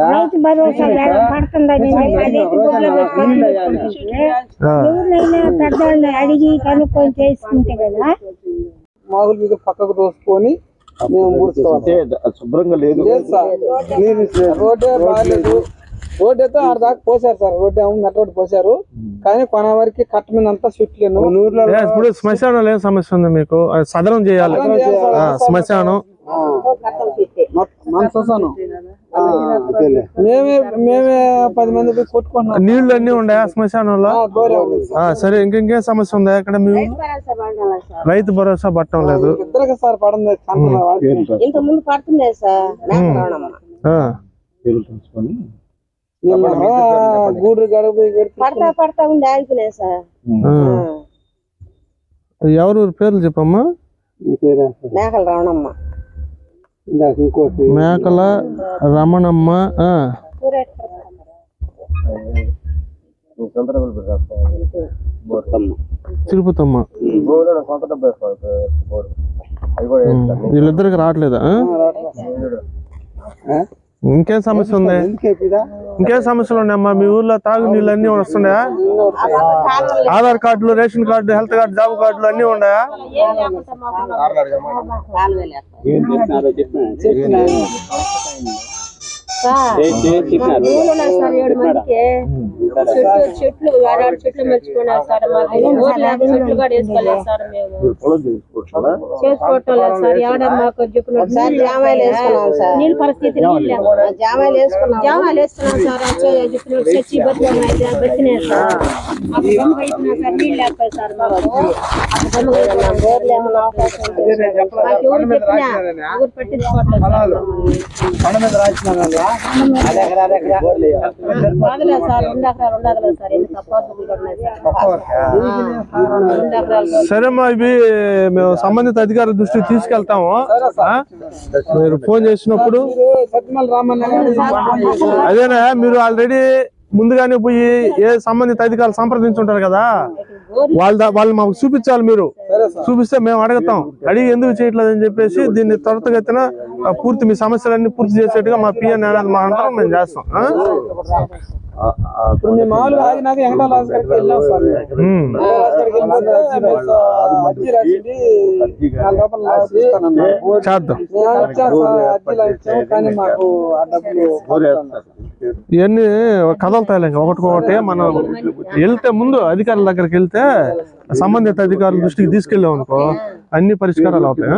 రైతు భరోసా పడుతుందని ఎవరినైనా పెద్దవాళ్ళని అడిగి కనుక్కొని చేసుకుంటే కదా. మామూలు మీద పక్కకు దోసుకొని మేము శుభ్రంగా లేదు. రోడ్డే బాగాలేదు. రోడ్డు అయితే ఆడ దాకా పోసారు సార్. రోడ్డు ఏమో మెట్ట రోడ్డు పోసారు, కానీ కొన వరకు కట్ట మీద అంతా చుట్టలేను. ఇప్పుడు శ్మశానం ఏం సమస్య ఉంది మీకు? సదనం చేయాలి శ్మశానం. మేమే 10 మంది కొట్టుకుంటున్నాం. నీళ్లు అన్ని ఉన్నాయా శ్మశానంలో? సరే, ఇంకేం సమస్య ఉందా ఇక్కడ? మేము రైతు భరోసా పట్టడం లేదు. సార్ పడింది ఇంతకుముందు పడుతుండే సార్. గూడు గడుపు పడతా ఉండి ఆగిపోయినాయి సార్. ఎవరు పేర్లు చెప్పమ్మా? మేకల రమణమ్మ. మేకల రమణమ్మ. తిరుపతమ్మ. వీళ్ళిద్దరికి రావట్లేదా? ఇంకేం సమస్య ఉంది? ఇంకేం సమస్యలు ఉన్నాయమ్మా మీ ఊర్లో? తాగు నీళ్ళు అన్ని వస్తున్నాయా? ఆధార్ కార్డులు, ration card, health card, job కార్డులు అన్ని ఉన్నాయా? చెట్లు మర్చిపోయినారు సార్. చెట్లు కూడా వేసుకోలేదు సార్. మేము చేసుకోవటం లేదు సార్. ఎవడ మాకు చెప్పినట్టు సార్ జామాయిలు వేసుకున్నాం సార్. నీళ్ళ పరిస్థితి జామాయిలు వేసుకున్నాం సార్. చెప్పినట్టు చచ్చి బతికినాయి సార్. అప్పుడు బొమ్మ అయిపోయినా సార్. నీళ్ళు లేకపోయి సార్ మాకు. అప్పుడు బొమ్మ బోర్లు ఏమన్నా అవకాశం ఎవరు చెప్పినా ఊరు పట్టించుకోవట్లేదు సార్. సరేమ్మా, ఇవి మేము సంబంధిత అధికారుల దృష్టికి తీసుకెళ్తాము. మీరు ఫోన్ చేసినప్పుడు అదేనా మీరు ఆల్రెడీ ముందుగానే పోయి ఏ సంబంధిత అధికారులు సంప్రదించుంటారు కదా, వాళ్ళు మాకు చూపించాలి. మీరు చూపిస్తే మేము అడుగుతాం. అడిగి ఎందుకు చేయట్లేదు అని చెప్పేసి దీన్ని త్వరితగతిన పూర్తి మీ సమస్యలన్నీ పూర్తి చేసేట్టుగా మా పిఎన్ అనేది మా అంటాం మేము చేస్తాం. చేద్దాం. ఇవన్నీ కదలుతాయి ఒకటికొకటి. మనం వెళ్తే ముందు అధికారుల దగ్గరికి వెళ్తే సంబంధిత అధికారుల దృష్టికి తీసుకెళ్ళాం అనుకో అన్ని పరిష్కారాలు అవుతాయి.